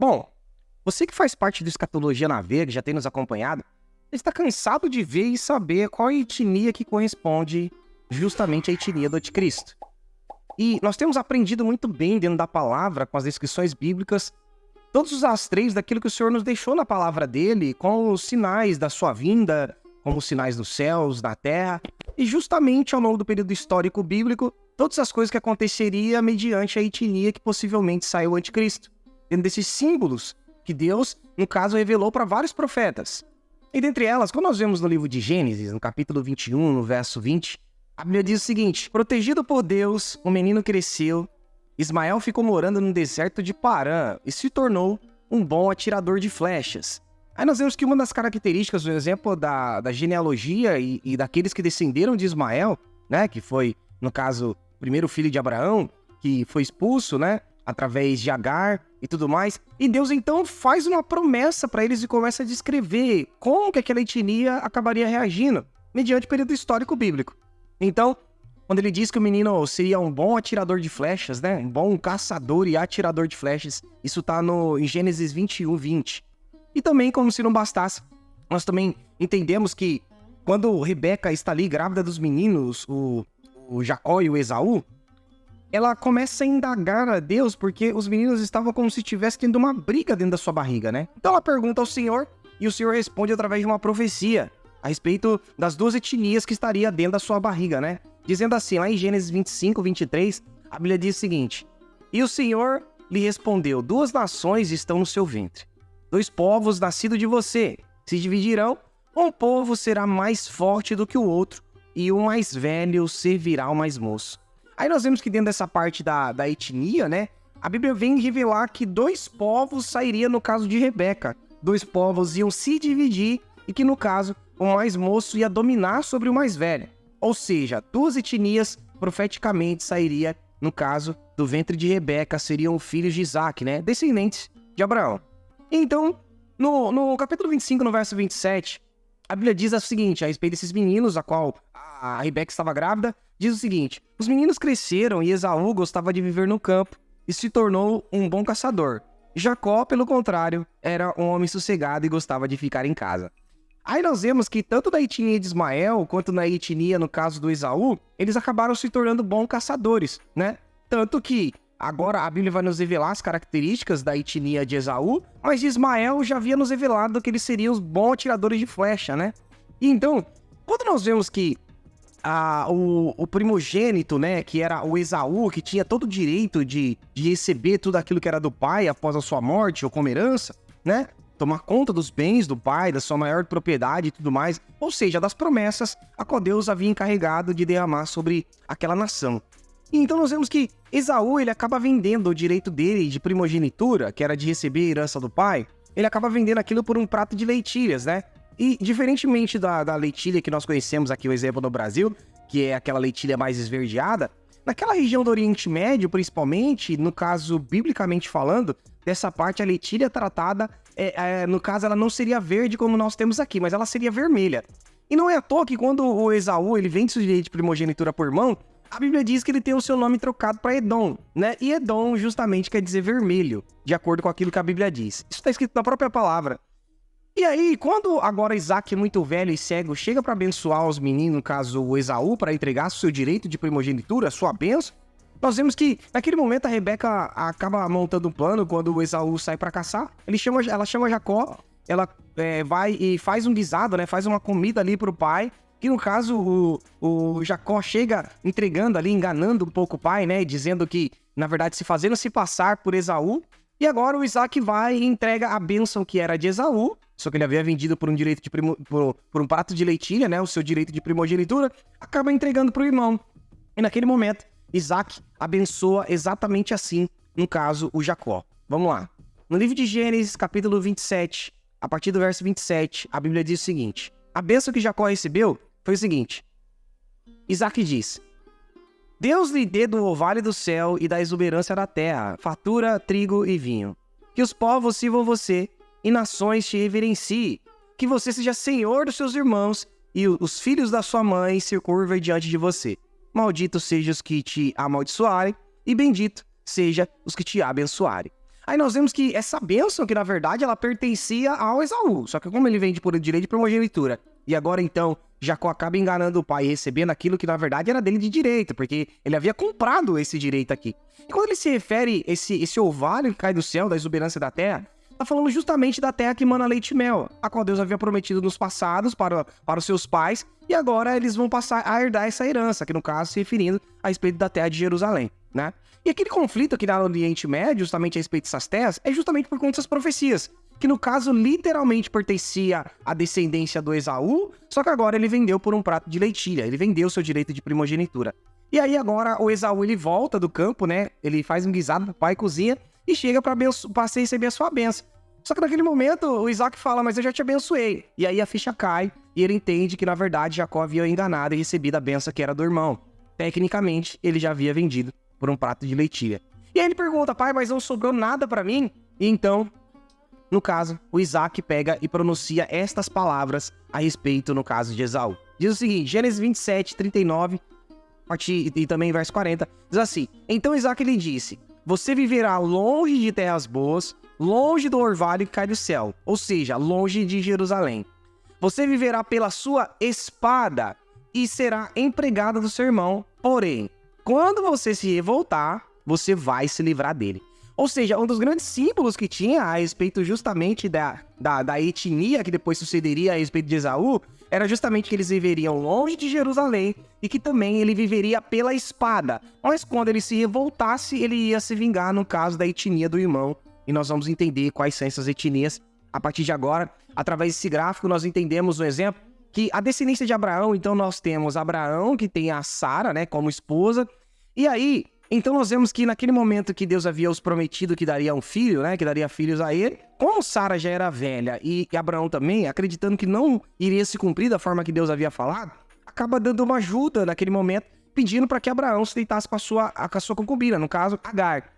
Bom, você que faz parte do Escatologia na Veia, que já tem nos acompanhado, está cansado de ver e saber qual a etnia que corresponde justamente à etnia do anticristo. E nós temos aprendido muito bem dentro da palavra, com as descrições bíblicas, todos os rastreios daquilo que o Senhor nos deixou na palavra dele, com os sinais da sua vinda, como os sinais dos céus, da terra, e justamente ao longo do período histórico bíblico, todas as coisas que aconteceriam mediante a etnia que possivelmente saiu o anticristo, dentro desses símbolos que Deus, no caso, revelou para vários profetas. E dentre elas, quando nós vemos no livro de Gênesis, no capítulo 21, no verso 20, a Bíblia diz o seguinte: protegido por Deus, o menino cresceu, Ismael ficou morando no deserto de Parã e se tornou um bom atirador de flechas. Aí nós vemos que uma das características, um exemplo da genealogia e daqueles que descenderam de Ismael, né, que foi, no caso, o primeiro filho de Abraão, que foi expulso, né, através de Agar e tudo mais, e Deus então faz uma promessa para eles e começa a descrever como que aquela etnia acabaria reagindo, mediante o período histórico bíblico. Então, quando ele diz que o menino seria um bom atirador de flechas, né, um bom caçador e atirador de flechas, isso está em Gênesis 21, 20. E também, como se não bastasse, nós também entendemos que quando Rebeca está ali grávida dos meninos, o Jacó e o Esaú, ela começa a indagar a Deus porque os meninos estavam como se estivessem tendo uma briga dentro da sua barriga, né? Então ela pergunta ao Senhor e o Senhor responde através de uma profecia a respeito das duas etnias que estaria dentro da sua barriga, né? Dizendo assim, lá em Gênesis 25, 23, a Bíblia diz o seguinte: e o Senhor lhe respondeu, 2 nações estão no seu ventre, 2 povos nascidos de você se dividirão, um povo será mais forte do que o outro, e o mais velho servirá ao mais moço. Aí nós vemos que dentro dessa parte da etnia, né, a Bíblia vem revelar que 2 povos sairiam no caso de Rebeca. 2 povos iam se dividir e que, no caso, o mais moço ia dominar sobre o mais velho. Ou seja, 2 etnias profeticamente sairiam, no caso, do ventre de Rebeca, seriam filhos de Isaac, né, descendentes de Abraão. Então, no capítulo 25, no verso 27, a Bíblia diz o seguinte, a respeito desses meninos, a qual a Rebeca estava grávida, diz o seguinte: os meninos cresceram e Esaú gostava de viver no campo e se tornou um bom caçador. Jacó, pelo contrário, era um homem sossegado e gostava de ficar em casa. Aí nós vemos que tanto na etnia de Ismael, quanto na etnia, no caso do Esaú, eles acabaram se tornando bons caçadores, né? Tanto que agora a Bíblia vai nos revelar as características da etnia de Esaú, mas de Ismael já havia nos revelado que eles seriam os bons atiradores de flecha, né? E então, quando nós vemos que o primogênito, né, que era o Esaú, que tinha todo o direito de receber tudo aquilo que era do pai após a sua morte ou como herança, né? Tomar conta dos bens do pai, da sua maior propriedade e tudo mais, ou seja, das promessas a qual Deus havia encarregado de derramar sobre aquela nação. E então nós vemos que Esaú, ele acaba vendendo o direito dele de primogenitura, que era de receber a herança do pai, ele acaba vendendo aquilo por um prato de lentilhas, né? E diferentemente da lentilha que nós conhecemos aqui, o exemplo no Brasil, que é aquela lentilha mais esverdeada, naquela região do Oriente Médio, principalmente, no caso, biblicamente falando, dessa parte a lentilha tratada, no caso, ela não seria verde como nós temos aqui, mas ela seria vermelha. E não é à toa que quando o Esaú, ele vende seu direito de primogenitura por mão, a Bíblia diz que ele tem o seu nome trocado para Edom, né? E Edom justamente quer dizer vermelho, de acordo com aquilo que a Bíblia diz. Isso está escrito na própria palavra. E aí, quando agora Isaac, muito velho e cego, chega para abençoar os meninos, no caso o Esaú, para entregar o seu direito de primogenitura, sua bênção, nós vemos que, naquele momento, a Rebeca acaba montando um plano quando o Esaú sai para caçar. Ela chama Jacó, ela vai e faz um guisado, né? Faz uma comida ali pro pai, que no caso o Jacó chega entregando ali, enganando um pouco o pai, né? Dizendo que, na verdade, se fazendo se passar por Esaú. E agora o Isaac vai e entrega a bênção que era de Esaú, só que ele havia vendido por um direito de por um prato de lentilha, né? O seu direito de primogenitura, acaba entregando pro irmão. E naquele momento, Isaac abençoa exatamente assim, no caso, o Jacó. Vamos lá. No livro de Gênesis, capítulo 27, a partir do verso 27, a Bíblia diz o seguinte: a bênção que Jacó recebeu foi o seguinte: Isaac diz: Deus lhe dê do orvalho do céu e da exuberância da terra, fartura, trigo e vinho. Que os povos sirvam você e nações te reverenciem. Que você seja senhor dos seus irmãos e os filhos da sua mãe se curvem diante de você. Malditos sejam os que te amaldiçoarem e bendito seja os que te abençoarem. Aí nós vemos que essa bênção, que na verdade ela pertencia ao Esaú, só que como ele vende por direito de primogenitura, e agora então Jacó acaba enganando o pai e recebendo aquilo que na verdade era dele de direito, porque ele havia comprado esse direito aqui. E quando ele se refere esse orvalho que cai do céu, da exuberância da terra, tá falando justamente da terra que mana leite e mel, a qual Deus havia prometido nos passados para os seus pais, e agora eles vão passar a herdar essa herança, que no caso se referindo a respeito da terra de Jerusalém, né? E aquele conflito aqui no Oriente Médio, justamente a respeito dessas terras, é justamente por conta dessas profecias, que no caso literalmente pertencia à descendência do Esaú, só que agora ele vendeu por um prato de leitilha, ele vendeu seu direito de primogenitura. E aí agora o Esaú ele volta do campo, né? Ele faz um guisado pro pai, cozinha e chega para receber a sua bênção. Só que naquele momento o Isaac fala, mas eu já te abençoei. E aí a ficha cai e ele entende que na verdade Jacó havia enganado e recebido a bênção que era do irmão. Tecnicamente ele já havia vendido por um prato de leitilha. E aí ele pergunta, pai, mas não sobrou nada para mim? E então, no caso, o Isaac pega e pronuncia estas palavras a respeito, no caso de Esaú. Diz o seguinte, Gênesis 27, 39, e também verso 40, diz assim, então Isaac lhe disse, você viverá longe de terras boas, longe do orvalho que cai do céu, ou seja, longe de Jerusalém. Você viverá pela sua espada e será empregado do seu irmão, porém, quando você se revoltar, você vai se livrar dele. Ou seja, um dos grandes símbolos que tinha a respeito justamente da etnia que depois sucederia a respeito de Esaú, era justamente que eles viveriam longe de Jerusalém e que também ele viveria pela espada. Mas quando ele se revoltasse, ele ia se vingar no caso da etnia do irmão. E nós vamos entender quais são essas etnias a partir de agora. Através desse gráfico, nós entendemos um exemplo que a descendência de Abraão, então nós temos Abraão, que tem a Sara, né, como esposa. E aí, então nós vemos que naquele momento que Deus havia os prometido que daria um filho, né, que daria filhos a ele, como Sara já era velha e Abraão também, acreditando que não iria se cumprir da forma que Deus havia falado, acaba dando uma ajuda naquele momento, pedindo para que Abraão se deitasse com a sua concubina, no caso, Agar.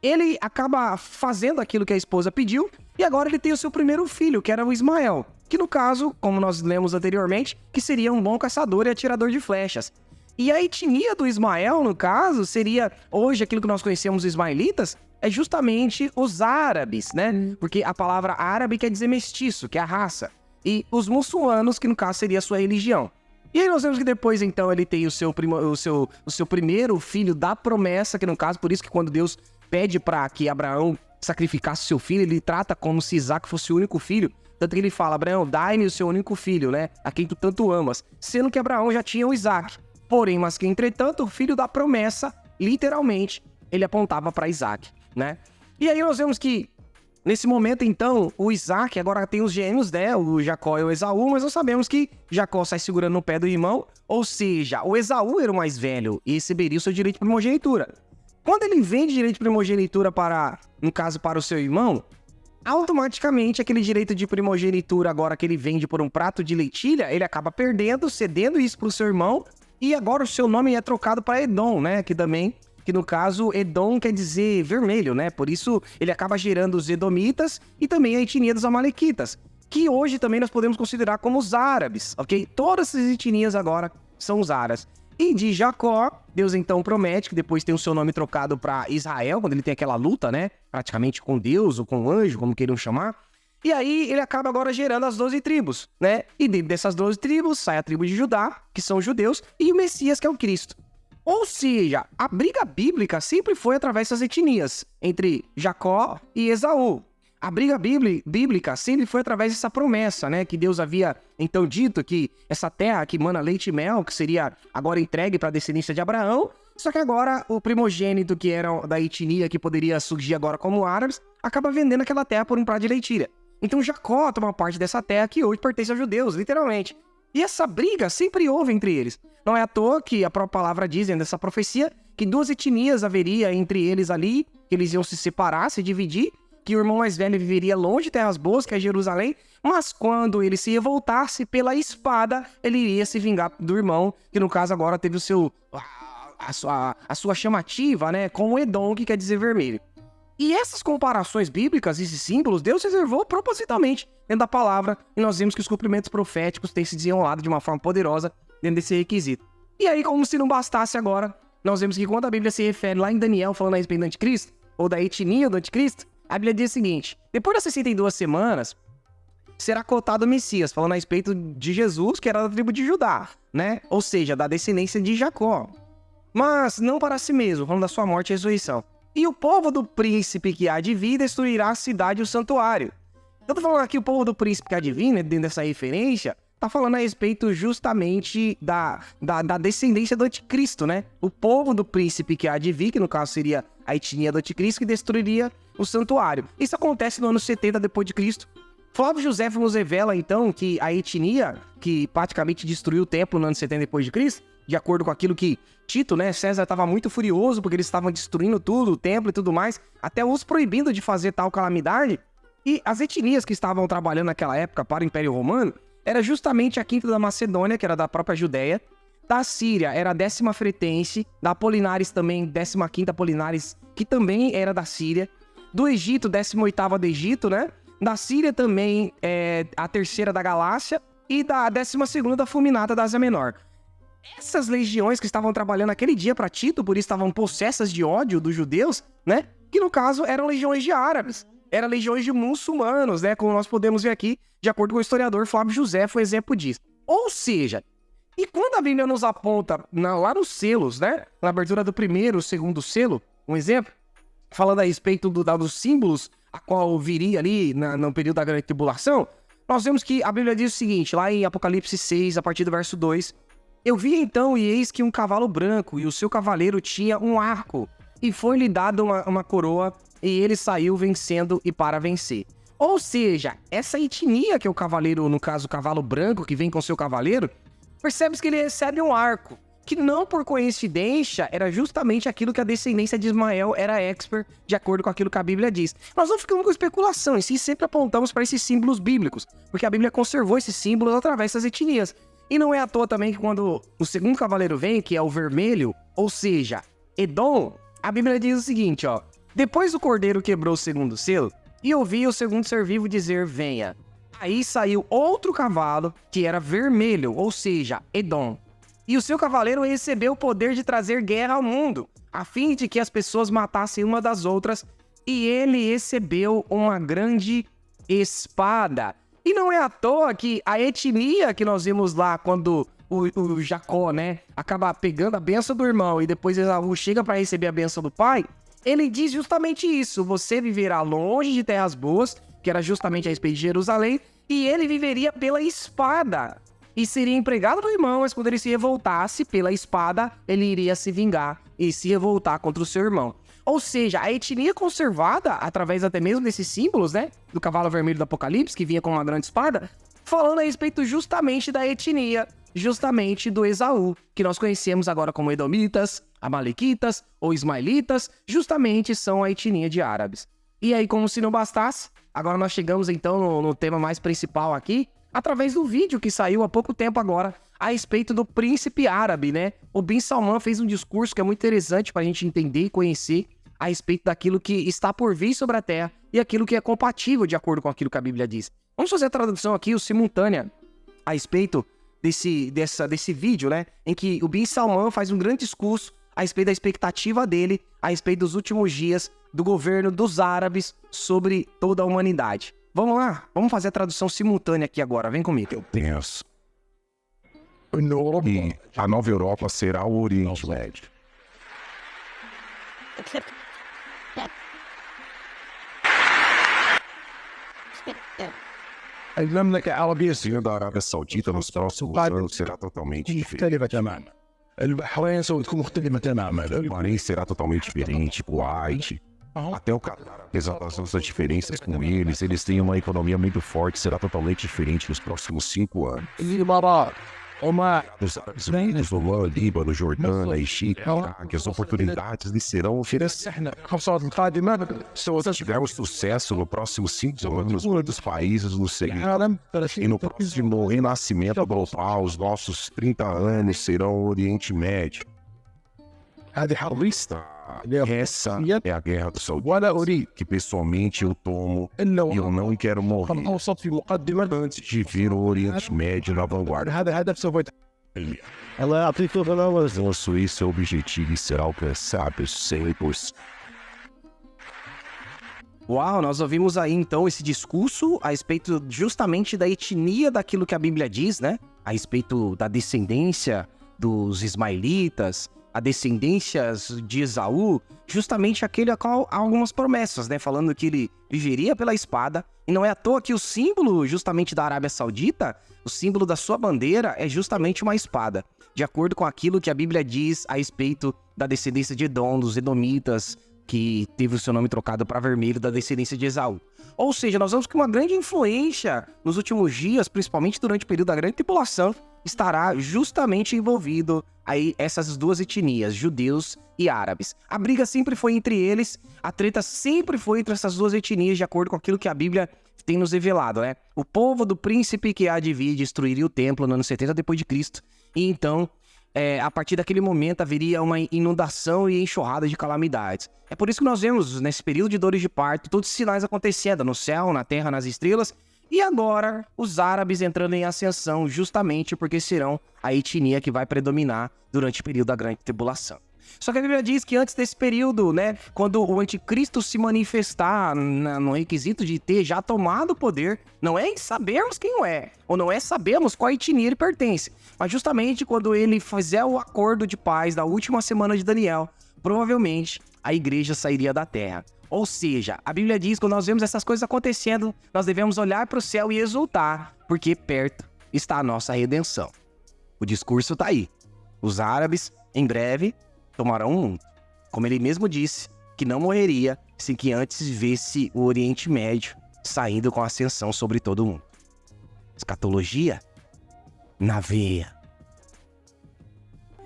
Ele acaba fazendo aquilo que a esposa pediu e agora ele tem o seu primeiro filho, que era o Ismael, que no caso, como nós lemos anteriormente, que seria um bom caçador e atirador de flechas. E a etnia do Ismael, no caso, seria, hoje, aquilo que nós conhecemos os ismaelitas, é justamente os árabes, né? Porque a palavra árabe quer dizer mestiço, que é a raça. E os muçulmanos, que no caso seria a sua religião. E aí nós vemos que depois, então, ele tem o seu primeiro filho da promessa, que no caso, por isso que quando Deus pede para que Abraão sacrificasse seu filho, ele trata como se Isaac fosse o único filho. Tanto que ele fala, Abraão, dai-me o seu único filho, né? A quem tu tanto amas. Sendo que Abraão já tinha o Isaac. Porém, mas que entretanto, o filho da promessa, literalmente, ele apontava para Isaac, né? E aí nós vemos que, nesse momento, então, o Isaac agora tem os gêmeos, né? O Jacó e o Esaú, mas nós sabemos que Jacó sai segurando no pé do irmão, ou seja, o Esaú era o mais velho e receberia o seu direito de primogenitura. Quando ele vende direito de primogenitura para, no caso, para o seu irmão, automaticamente aquele direito de primogenitura agora que ele vende por um prato de leitilha, ele acaba perdendo, cedendo isso para o seu irmão, e agora o seu nome é trocado para Edom, né? Que no caso, Edom quer dizer vermelho, né? Por isso, ele acaba gerando os edomitas e também a etnia dos amalequitas, que hoje também nós podemos considerar como os árabes, ok? Todas essas etnias agora são os árabes. E de Jacó, Deus então promete que depois tem o seu nome trocado para Israel, quando ele tem aquela luta, né? Praticamente com Deus ou com o anjo, como queiram chamar. E aí ele acaba agora gerando as 12 tribos, né? E dentro dessas 12 tribos sai a tribo de Judá, que são os judeus, e o Messias, que é o Cristo. Ou seja, a briga bíblica sempre foi através dessas etnias, entre Jacó e Esaú. A briga bíblica sempre foi através dessa promessa, né? Que Deus havia então dito que essa terra que mana leite e mel, que seria agora entregue para a descendência de Abraão, só que agora o primogênito que era da etnia que poderia surgir agora como árabes, acaba vendendo aquela terra por um prato de leitilha. Então Jacó toma parte dessa terra que hoje pertence aos judeus, literalmente. E essa briga sempre houve entre eles. Não é à toa que a própria palavra diz dentro dessa profecia que 2 etnias haveria entre eles ali, que eles iam se separar, se dividir, que o irmão mais velho viveria longe de terras boas, que é Jerusalém, mas quando ele se revoltasse pela espada, ele iria se vingar do irmão, que no caso agora teve a sua chamativa, né, com Edom, que quer dizer vermelho. E essas comparações bíblicas, esses símbolos, Deus reservou propositalmente dentro da palavra, e nós vemos que os cumprimentos proféticos têm se desenrolado de uma forma poderosa dentro desse requisito. E aí, como se não bastasse agora, nós vemos que quando a Bíblia se refere lá em Daniel, falando a respeito do anticristo, ou da etnia do anticristo, A Bíblia diz o seguinte: depois das 62 semanas, será cotado o Messias, falando a respeito de Jesus, que era da tribo de Judá, né? Ou seja, da descendência de Jacó. Mas não para si mesmo, falando da sua morte e ressurreição. E o povo do príncipe que há de vir destruirá a cidade e o santuário. Eu tô falando aqui o povo do príncipe que há de vir, né, dentro dessa referência, tá falando a respeito justamente da descendência do anticristo, né? O povo do príncipe que há de vir, que no caso seria a etnia do anticristo, que destruiria o santuário. Isso acontece no ano 70 depois de Cristo. Flávio Josefo nos revela, então, que a etnia que praticamente destruiu o templo no ano 70 depois de Cristo, de acordo com aquilo que Tito, né, César estava muito furioso porque eles estavam destruindo tudo, o templo e tudo mais, até os proibindo de fazer tal calamidade. E as etnias que estavam trabalhando naquela época para o Império Romano era justamente a quinta da Macedônia, que era da própria Judéia, da Síria era a 10ª Fretense, da Apolinares também, 15ª Apolinares, que também era da Síria, do Egito, 18ª do Egito, né? Da Síria também, a 3ª da Galácia, e da 12ª da Fulminata da Ásia Menor. Essas legiões que estavam trabalhando aquele dia para Tito, por isso estavam possessas de ódio dos judeus, né? Que no caso eram legiões de árabes, eram legiões de muçulmanos, né? Como nós podemos ver aqui, de acordo com o historiador Flávio Josefo, o exemplo disso. Ou seja, e quando a Bíblia nos aponta lá nos selos, né? Na abertura do primeiro, segundo selo, um exemplo, falando a respeito dos símbolos a qual viria ali no período da Grande Tribulação, nós vemos que a Bíblia diz o seguinte, lá em Apocalipse 6, a partir do verso 2, eu vi então, e eis que um cavalo branco, e o seu cavaleiro tinha um arco, e foi-lhe dado uma coroa, e ele saiu vencendo e para vencer. Ou seja, essa etnia que é o cavaleiro, no caso o cavalo branco que vem com seu cavaleiro, percebe que ele recebe um arco, que não por coincidência era justamente aquilo que a descendência de Ismael era expert, de acordo com aquilo que a Bíblia diz. Nós não ficamos com especulação, e sim sempre apontamos para esses símbolos bíblicos, porque a Bíblia conservou esses símbolos através das etnias. E não é à toa também que quando o segundo cavaleiro vem, que é o vermelho, ou seja, Edom, a Bíblia diz o seguinte, ó: depois o cordeiro quebrou o segundo selo, e ouvi o segundo ser vivo dizer, venha. Aí saiu outro cavalo, que era vermelho, ou seja, Edom. E o seu cavaleiro recebeu o poder de trazer guerra ao mundo, a fim de que as pessoas matassem uma das outras, e ele recebeu uma grande espada. E não é à toa que a etnia que nós vimos lá, quando o Jacó, né, acaba pegando a benção do irmão e depois Esaú chega para receber a benção do pai, ele diz justamente isso: você viverá longe de terras boas, que era justamente a respeito de Jerusalém, e ele viveria pela espada. E seria empregado do irmão, mas quando ele se revoltasse pela espada, ele iria se vingar e se revoltar contra o seu irmão. Ou seja, a etnia conservada, através até mesmo desses símbolos, né, do cavalo vermelho do Apocalipse, que vinha com uma grande espada, falando a respeito justamente da etnia, justamente do Esaú, que nós conhecemos agora como Edomitas, Amalequitas ou Ismaelitas, justamente são a etnia de árabes. E aí, como se não bastasse, agora nós chegamos então no tema mais principal aqui, através do vídeo que saiu há pouco tempo agora, a respeito do príncipe árabe, né? O Bin Salman fez um discurso que é muito interessante para a gente entender e conhecer a respeito daquilo que está por vir sobre a Terra e aquilo que é compatível de acordo com aquilo que a Bíblia diz. Vamos fazer a tradução aqui, o simultânea, a respeito desse vídeo, né? Em que o Bin Salman faz um grande discurso a respeito da expectativa dele, a respeito dos últimos dias do governo dos árabes sobre toda a humanidade. Vamos lá? Vamos fazer a tradução simultânea aqui agora, vem comigo. Eu penso que a nova Europa será o Oriente Médio. O da Arábia Saudita nos próximos anos será totalmente diferente. O Bahrein será totalmente diferente, Kuwait, até o Catar, apesar das nossas diferenças com eles têm uma economia muito forte, será totalmente diferente nos próximos 5 anos. Os Árabes Unidos, Oman, Líbano, Jordânia, Egito, Iraque, as oportunidades lhes serão oferecidas. Se tivermos sucesso nos próximos 5 anos, muitos países nos seguirão. E no próximo renascimento global, os nossos 30 anos serão o Oriente Médio. Essa é a guerra do Saudita, que pessoalmente eu tomo e eu não quero morrer antes de ver o Oriente Médio na vanguarda. Nosso isso é o objetivo e será alcançado 100%. Uau, nós ouvimos aí então esse discurso a respeito justamente da etnia daquilo que a Bíblia diz, né? A respeito da descendência dos ismaelitas, a descendência de Esaú, justamente aquele a qual há algumas promessas, né? Falando que ele viveria pela espada. E não é à toa que o símbolo justamente da Arábia Saudita, o símbolo da sua bandeira é justamente uma espada. De acordo com aquilo que a Bíblia diz a respeito da descendência de Edom, dos Edomitas, que teve o seu nome trocado para vermelho, da descendência de Esaú. Ou seja, nós vemos que uma grande influência nos últimos dias, principalmente durante o período da Grande Tribulação, estará justamente envolvido aí essas duas etnias, judeus e árabes. A briga sempre foi entre eles, a treta sempre foi entre essas duas etnias, de acordo com aquilo que a Bíblia tem nos revelado, né? O povo do príncipe que há de vir destruiria o templo no ano 70 depois de Cristo, e então a partir daquele momento haveria uma inundação e enxurrada de calamidades. É por isso que nós vemos, nesse período de dores de parto, todos os sinais acontecendo no céu, na terra, nas estrelas, e agora os árabes entrando em ascensão justamente porque serão a etnia que vai predominar durante o período da Grande Tribulação. Só que a Bíblia diz que antes desse período, né, quando o anticristo se manifestar no requisito de ter já tomado o poder, não é em sabermos quem é, ou não é sabermos qual etnia ele pertence, mas justamente quando ele fizer o acordo de paz da última semana de Daniel, provavelmente a igreja sairia da terra. Ou seja, a Bíblia diz que quando nós vemos essas coisas acontecendo, nós devemos olhar para o céu e exultar, porque perto está a nossa redenção. O discurso está aí. Os árabes, em breve, tomarão o mundo. Como ele mesmo disse, que não morreria sem que antes visse o Oriente Médio saindo com ascensão sobre todo o mundo. Escatologia na veia.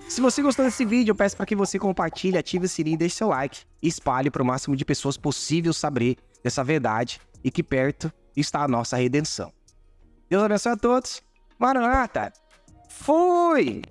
Se você gostou desse vídeo, eu peço para que você compartilhe, ative o sininho, deixe seu like e espalhe para o máximo de pessoas possível saber dessa verdade e que perto está a nossa redenção. Deus abençoe a todos. Maranata. Fui!